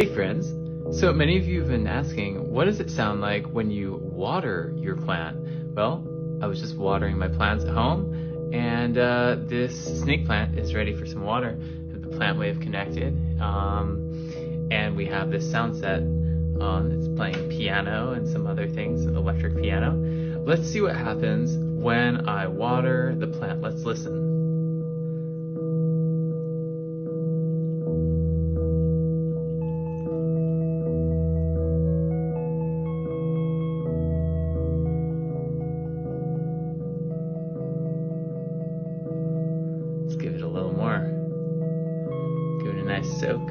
Hey friends, so many of you have been asking, what does it sound like when you water your plant? Well, I was just watering my plants at home, and this snake plant is ready for some water. The plant wave connected, and we have this sound set. It's playing piano and some other things, electric piano. Let's see what happens when I water the plant. Let's listen. Let's give it a little more. Give it a nice soak.